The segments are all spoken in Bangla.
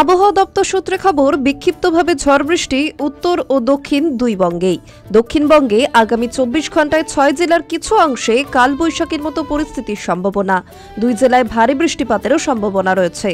আবহাওয়া দপ্তর সূত্রে খবর, বিক্ষিপ্তভাবে ঝড় বৃষ্টি উত্তর ও দক্ষিণ দুই বঙ্গেই। দক্ষিণবঙ্গে আগামী 24 ঘন্টায় 6 জেলার কিছু অংশে কালবৈশাখীর মতো পরিস্থিতির সম্ভাবনা। 2 জেলায় ভারী বৃষ্টিপাতেরও সম্ভাবনা রয়েছে।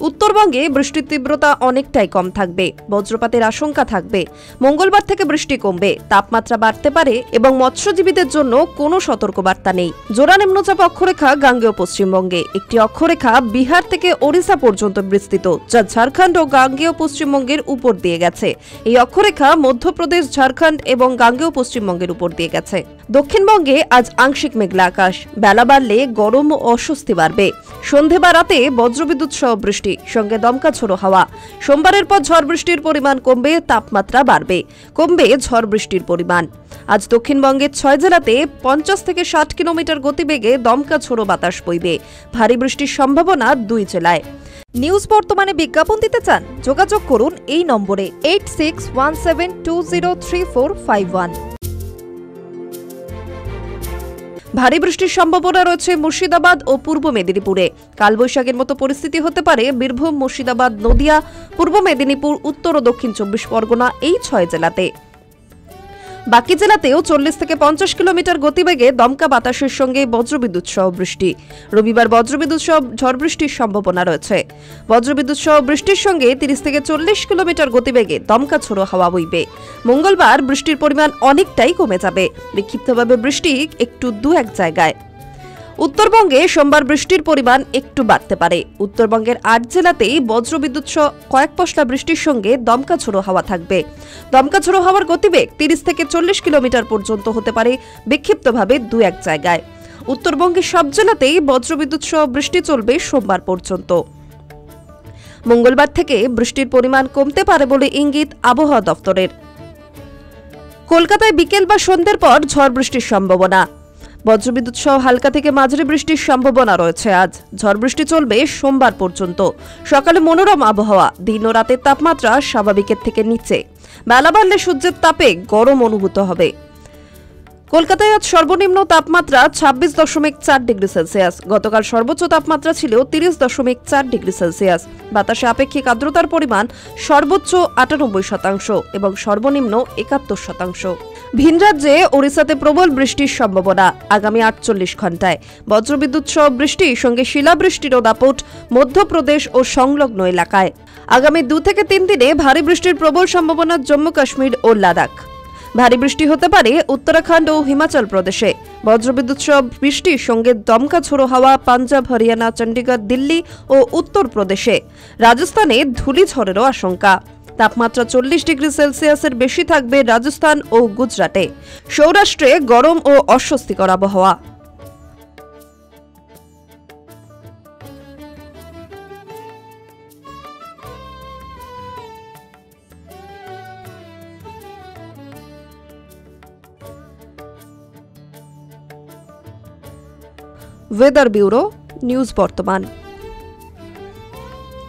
উত্তরবঙ্গে বৃষ্টির তীব্রতা অনেকটাই কম থাকবে, বজ্রপাতের আশঙ্কা থাকবে। মঙ্গলবার থেকে বৃষ্টি কমবে, তাপমাত্রা বাড়তে পারে এবং মৎস্যজীবীদের জন্য কোনো সতর্কবার্তা নেই। জোড়া নিম্নচাপ অক্ষরেখা গাঙ্গেয় পশ্চিমবঙ্গে, একটি অক্ষরেখা বিহার থেকে ওড়িশা পর্যন্ত বিস্তৃত, যা ঝাড়খণ্ড ও গাঙ্গেয় পশ্চিমবঙ্গের উপর দিয়ে গেছে। এই অক্ষরেখা মধ্যপ্রদেশ, ঝাড়খণ্ড এবং গাঙ্গেয় পশ্চিমবঙ্গের উপর দিয়ে গেছে। দক্ষিণবঙ্গে আজ আংশিক মেঘলা আকাশ, বেলা বাড়লে গরম ও অস্বস্তি বাড়বে। সন্ধে বা রাতে বজ্রবিদ্যুৎ সহ বৃষ্টি, সঙ্গে দমকা ঝোড়ো হাওয়া। সোমবারের পর ঝড় বৃষ্টির পরিমাণ কমবে, তাপমাত্রা বাড়বে, কমবে ঝড় বৃষ্টির পরিমাণ। আজ দক্ষিণবঙ্গের 6 জেলাতে 50 থেকে 60 কিলোমিটার গতিবেগে দমকা ঝোড়ো বাতাস বইবে। ভারী বৃষ্টির সম্ভাবনা 2 জেলায়। নিউজ বর্তমানে বিজ্ঞাপন দিতে চান? যোগাযোগ করুন এই নম্বরে 8617203451। ভারী বৃষ্টির সম্ভাবনা রয়েছে মুর্শিদাবাদ ও পূর্ব মেদিনীপুরে। কালবৈশাখীর মতো পরিস্থিতি হতে পারে বীরভূম, মুর্শিদাবাদ, নদিয়া, পূর্ব মেদিনীপুর, উত্তর ও দক্ষিণ 24 পরগনা, এই 6 জেলাতে। বাকি জেলাতেও 40 থেকে 50 কিলোমিটার গতিবেগে দমকা বাতাসের সঙ্গে বজ্রবিদ্যুৎ সহ বৃষ্টি। রবিবার বজ্রবিদ্যুৎ সহ ঝড় বৃষ্টির সম্ভাবনা রয়েছে। বজ্রবিদ্যুৎ সহ বৃষ্টির সঙ্গে 30 থেকে 40 কিলোমিটার গতিবেগে দমকা ঝোড়ো হাওয়া বইবে। মঙ্গলবার বৃষ্টির পরিমাণ অনেকটাই কমে যাবে, বিক্ষিপ্তভাবে বৃষ্টি একটু 2-1 জায়গায়। উত্তরবঙ্গে সোমবার বৃষ্টির পরিমাণ একটু বাড়তে পারে। উত্তরবঙ্গের 8 জেলাতেই বজ্রবিদ্যুৎ সহ কয়েক পশলা বৃষ্টির সঙ্গে দমকা ঝোড়ো হাওয়া থাকবে। দমকা ঝোড়ো হাওয়ার গতিবেগ 30 থেকে 40 কিলোমিটার পর্যন্ত হতে পারে, বিক্ষিপ্তভাবে 2-1 জায়গায়। উত্তরবঙ্গের সব জেলাতেই বজ্রবিদ্যুৎ সহ বৃষ্টি চলবে সোমবার পর্যন্ত। মঙ্গলবার থেকে বৃষ্টির পরিমাণ কমতে পারে বলে ইঙ্গিত আবহাওয়া দপ্তরের। কলকাতায় বিকেল বা সন্ধ্যের পর ঝড় বৃষ্টির সম্ভাবনা। বজ্রবিদ্যুৎ সহ হালকা থেকে মাঝারি বৃষ্টির সম্ভাবনা রয়েছে আজ। ঝড় বৃষ্টি চলবে সোমবার পর্যন্ত। সকালে মনোরম আবহাওয়া, দিন ও রাতের তাপমাত্রা স্বাভাবিকের থেকে নিচে। বেলা বাড়লে সূর্যের তাপে গরম অনুভূত হবে। কলকাতায় আজ সর্বনিম্ন তাপমাত্রা 26.4 ডিগ্রি সেলসিয়াস। গতকাল সর্বোচ্চ তাপমাত্রা ছিল 30.4 ডিগ্রি সেলসিয়াস। বাতাসে আপেক্ষিক আর্দ্রতার পরিমাণ সর্বোচ্চ 98% এবং সর্বনিম্ন 71%। ভিন রাজ্যে ওড়িশাতে প্রবল বৃষ্টির সম্ভাবনা আগামী 48 ঘন্টায়। বজ্রবিদ্যুৎ সহ বৃষ্টির সঙ্গে শিলাবৃষ্টিরও দাপট মধ্যপ্রদেশ ও সংলগ্ন এলাকায়। আগামী 2 থেকে 3 দিনে ভারী বৃষ্টির প্রবল সম্ভাবনা জম্মু কাশ্মীর ও লাদাখ। ভারী বৃষ্টি হতে পারে উত্তরাখণ্ড ও হিমাচল প্রদেশে। বজ্রবিদ্যুৎ সহ বৃষ্টির সঙ্গে দমকা ঝোড়ো হাওয়া পাঞ্জাব, হরিয়ানা, চণ্ডীগড়, দিল্লি ও উত্তর প্রদেশে। রাজস্থানে ধূলিঝড়েরও আশঙ্কা। তাপমাত্রা 40 ডিগ্রি সেলসিয়াসের বেশি থাকবে রাজস্থান ও গুজরাটে। সৌরাষ্ট্রে গরম ও অস্বস্তিকর আবহাওয়া। ওয়েদার ব্যুরো, নিউজ বর্তমান।